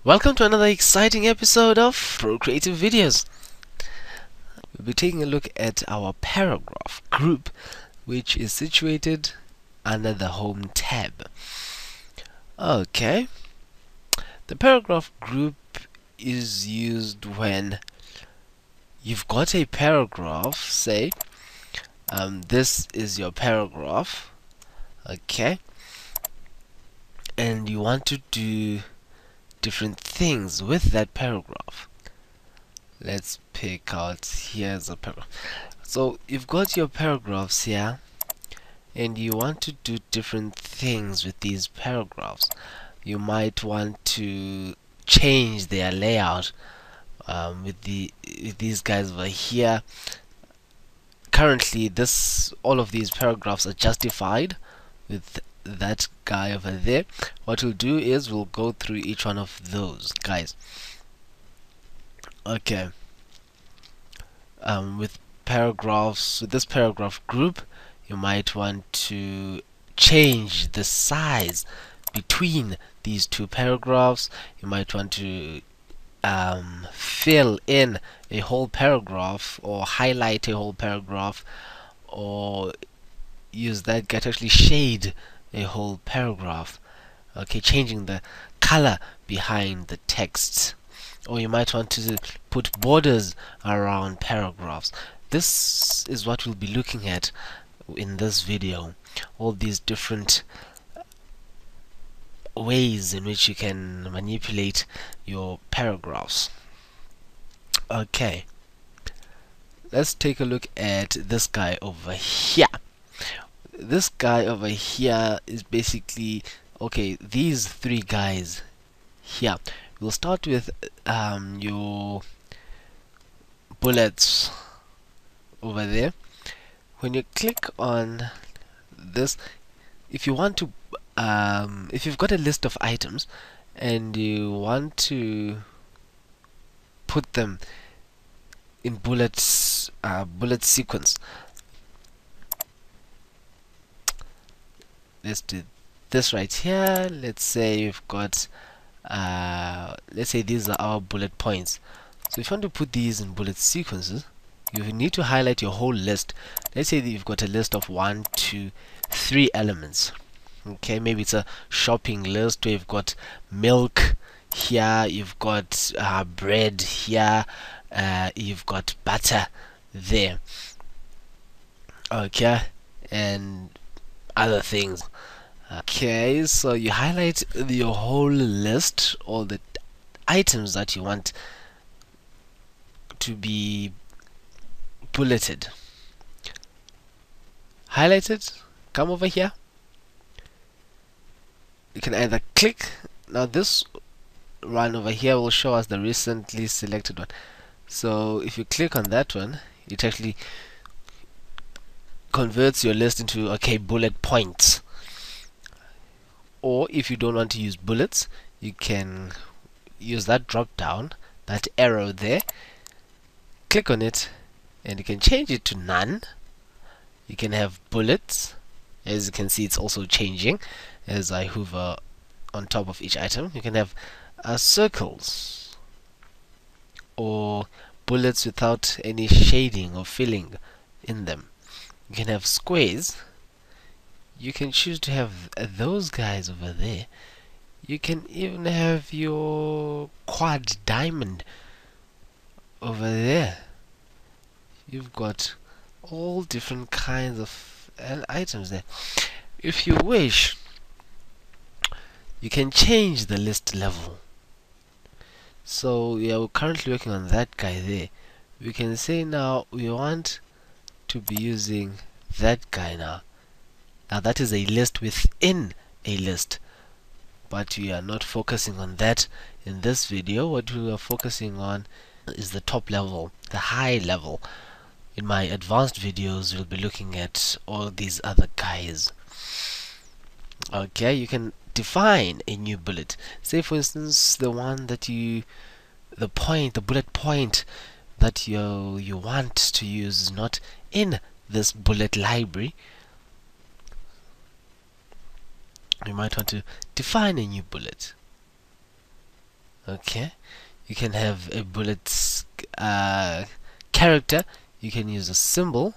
Welcome to another exciting episode of Pro Creative Videos. We'll be taking a look at our paragraph group, which is situated under the Home tab. Okay, the paragraph group is used when you've got a paragraph, say, this is your paragraph, okay, and you want to do different things with that paragraph. Let's pick out, here's a paragraph. So you've got your paragraphs here, and you want to do different things with these paragraphs. You might want to change their layout with these guys over here. Currently, all of these paragraphs are justified with that guy over there. What we'll do is we'll go through each one of those guys. Okay. With this paragraph group, you might want to change the size between these two paragraphs. You might want to fill in a whole paragraph or highlight a whole paragraph, or use that guy to actually shade a whole paragraph. Okay, changing the color behind the text. Or you might want to put borders around paragraphs. This is what we'll be looking at in this video. All these different ways in which you can manipulate your paragraphs. Okay, let's take a look at this guy over here. This guy over here is basically, okay, these three guys here. We'll start with your bullets over there. When you click on this, if you want to if you've got a list of items and you want to put them in bullet sequence, let's do this right here. Let's say you've got let's say these are our bullet points. So if you want to put these in bullet sequences, you need to highlight your whole list. Let's say that you've got a list of 1, 2, 3 elements. Okay, maybe it's a shopping list where you've got milk here, you've got bread here, you've got butter there, okay, and other things. Okay, so you highlight your whole list, all the items that you want to be bulleted. Highlight it, come over here. You can either click, now this one over here will show us the recently selected one. So if you click on that one, it actually converts your list into, okay, bullet points. Or if you don't want to use bullets, you can use that drop down, that arrow there, click on it, and you can change it to none. You can have bullets. As you can see, it's also changing as I hover on top of each item. You can have circles or bullets without any shading or filling in them. You can have squares. You can choose to have those guys over there. You can even have your quad diamond over there. You've got all different kinds of items there. If you wish, you can change the list level. So yeah, we're currently working on that guy there. We can say now we want to be using that guy now. Now that is a list within a list, but we are not focusing on that in this video. What we are focusing on is the top level, the high level. In my advanced videos, we'll be looking at all these other guys. Okay, you can define a new bullet. Say for instance, the one that the bullet point that you want to use is not in this bullet library. You might want to define a new bullet. Okay, you can have a bullet character. You can use a symbol,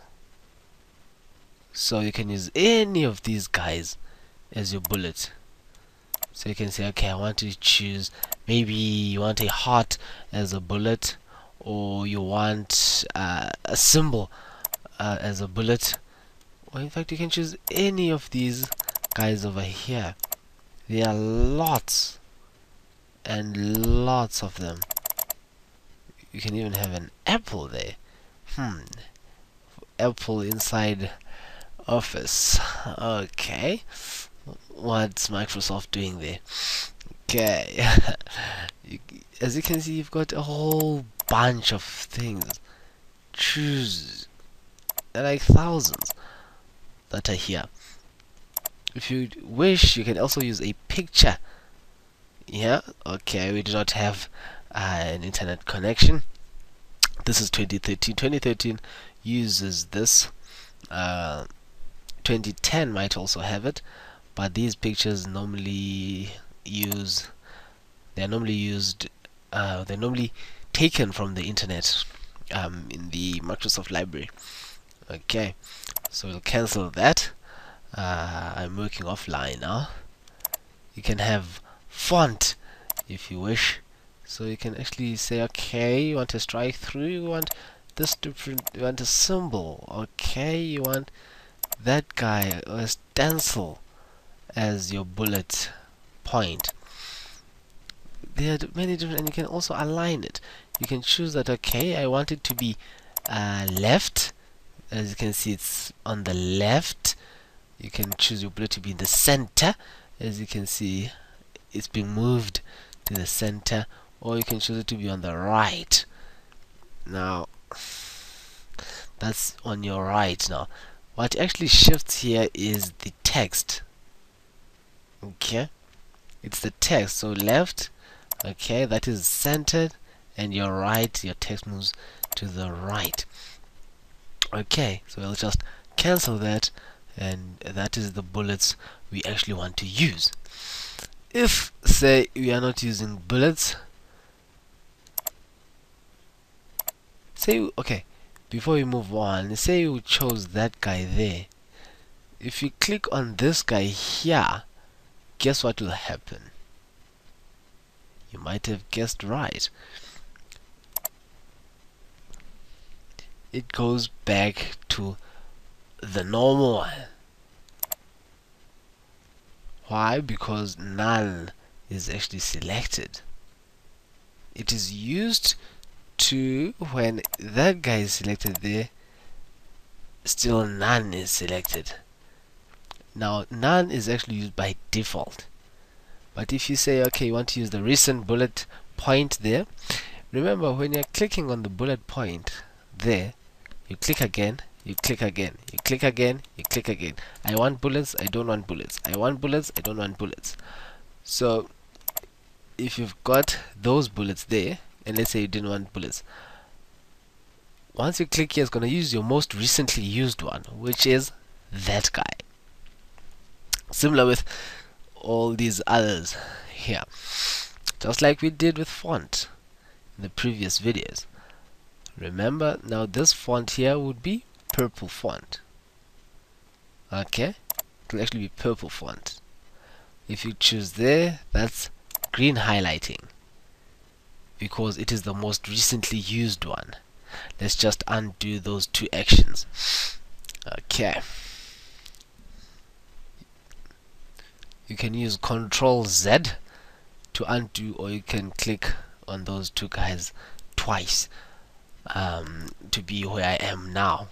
so you can use any of these guys as your bullet. So you can say, okay, I want to choose, maybe you want a heart as a bullet, or you want a symbol as a bullet, or in fact you can choose any of these guys over here. There are lots and lots of them. You can even have an apple there. Apple inside Office. Okay, what's Microsoft doing there? Okay. As you can see, you've got a whole bunch of things. Choose. There are like thousands that are here. If you wish, you can also use a picture. Yeah, okay, we do not have an internet connection. This is 2013. 2013 uses this. 2010 might also have it, but these pictures normally use, they're normally taken from the internet in the Microsoft library. Okay, so we'll cancel that. I'm working offline now. You can have font if you wish, so you can actually say, okay, you want to strike through, you want this different, you want a symbol, okay, you want that guy or a stencil as your bullet point. There are many different, and you can also align it. You can choose that, okay, I want it to be left. As you can see, it's on the left. You can choose your bullet to be in the center. As you can see, it's being moved to the center, or you can choose it to be on the right. Now that's on your right. Now what actually shifts here is the text. Okay, it's the text. So left, okay, that is centered, and your right, your text moves to the right. Okay, so we'll just cancel that, and that is the bullets we actually want to use. If, say, we are not using bullets, say, okay, before we move on, say we chose that guy there. If you click on this guy here, guess what will happen? You might have guessed right. It goes back to the normal one. Why? Because none is actually selected. It is used to, when that guy is selected there, still none is selected. Now none is actually used by default, but if you say, okay, you want to use the recent bullet point there, remember when you're clicking on the bullet point there, you click again, you click again, you click again, you click again. I want bullets, I don't want bullets, I want bullets, I don't want bullets. So if you've got those bullets there, and let's say you didn't want bullets, once you click here, it's going to use your most recently used one, which is that guy. Similar with all these others here, just like we did with font in the previous videos. Remember, now this font here would be purple font. Okay, it will actually be purple font. If you choose there, that's green highlighting, because it is the most recently used one. Let's just undo those two actions. Okay, you can use Control Z to undo, or you can click on those two guys twice to be where I am now.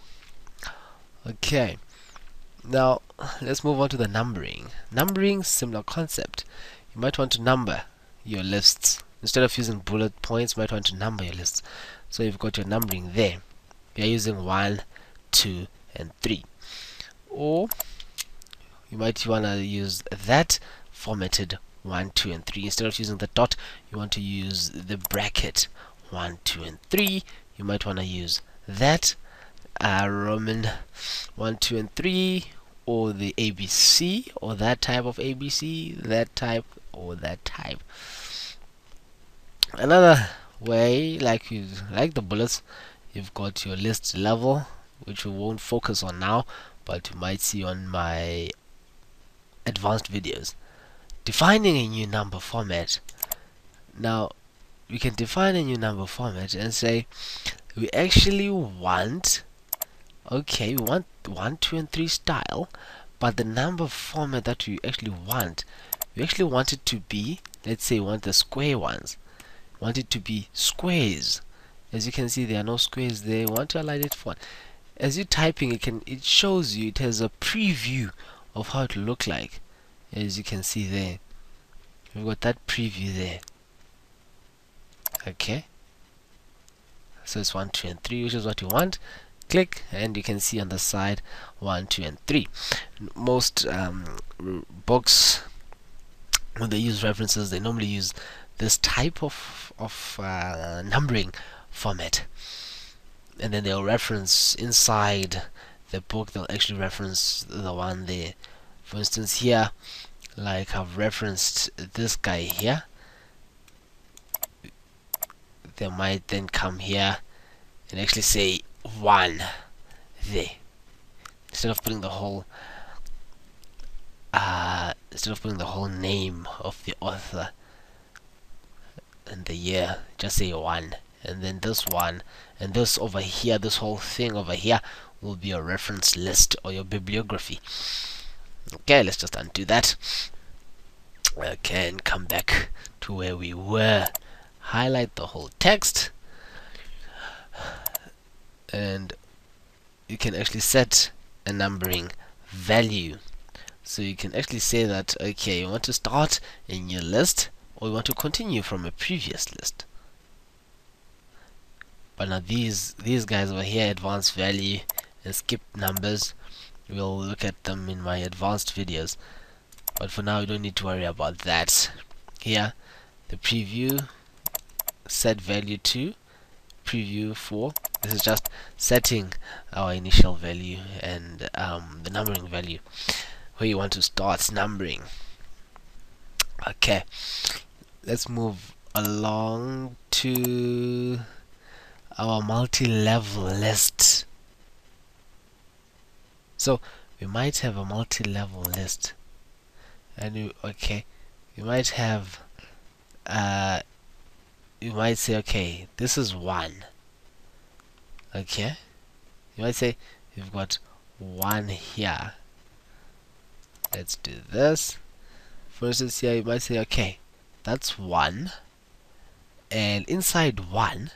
Okay, now let's move on to the numbering. Numbering, similar concept. You might want to number your lists. Instead of using bullet points, you might want to number your lists. So you've got your numbering there. You're using 1, 2, and 3. Or you might want to use that formatted 1, 2, and 3. Instead of using the dot, you want to use the bracket 1, 2, and 3. You might want to use that Roman 1, 2, and 3, or the ABC, or that type of ABC, that type, or that type. Another way, like the bullets, you've got your list level, which we won't focus on now, but you might see on my advanced videos. Defining a new number format. Now we can define a new number format and say we actually want, okay, we want 1, 2 and 3 style, but the number format that we actually want it to be, let's say we want the square ones, want it to be squares. As you can see, there are no squares there. We want to align it for. As you're typing, it shows you, it has a preview of how it will look like. As you can see there, we've got that preview there. Okay, so it's 1, 2 and 3, which is what you want. Click and you can see on the side 1, 2 and 3. Most books, when they use references, they normally use this type of numbering format, and then they'll reference inside the book, they'll actually reference the one there. For instance, here, like I've referenced this guy here, they might then come here and actually say 1 there, instead of putting the whole name of the author and the year. Just say 1, and then this one and this over here, this whole thing over here will be your reference list or your bibliography. Okay, let's just undo that. Okay, and come back to where we were. Highlight the whole text, and you can actually set a numbering value. So you can actually say that, okay, you want to start a new list or you want to continue from a previous list. But now these guys over here, advanced value and skip numbers, we'll look at them in my advanced videos, but for now you don't need to worry about that. Here, the preview, set value to, preview for, this is just setting our initial value and the numbering value where you want to start numbering. Okay, let's move along to our multi-level list. So we might have a multi-level list, and you might have you might say, okay, this is 1. Okay, you might say you've got 1 here. Let's do this. For instance, here you might say, okay, that's 1, and inside 1,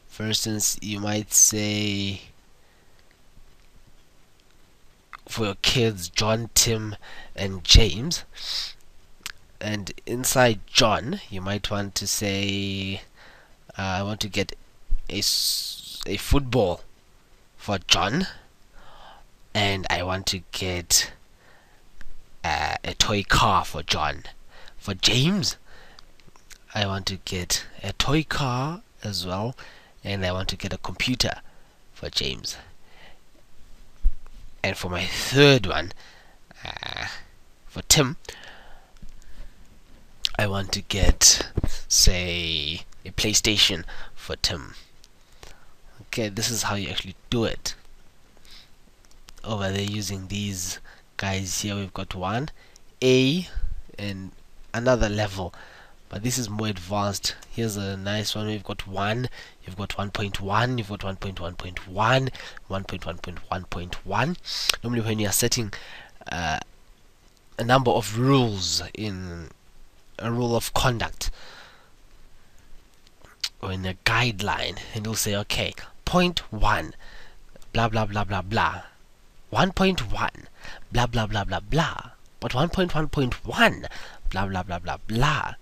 for instance, you might say for your kids John, Tim and James, and inside John you might want to say I want to get a football for John, and I want to get a toy car for John. For James, I want to get a toy car as well, and I want to get a computer for James. And for my third one, for Tim, I want to get, say, a PlayStation for Tim. Okay, this is how you actually do it. Over there, using these guys here, we've got 1, A, and another level, but this is more advanced. Here's a nice one. We've got 1, you've got 1.1, you've got 1.1.1, 1.1.1.1. Normally when you're setting a number of rules in a rule of conduct or in a guideline, and you'll say, okay, point 1 blah blah blah blah blah, 1.1 blah blah blah blah blah, but 1.1.1 blah blah blah blah blah,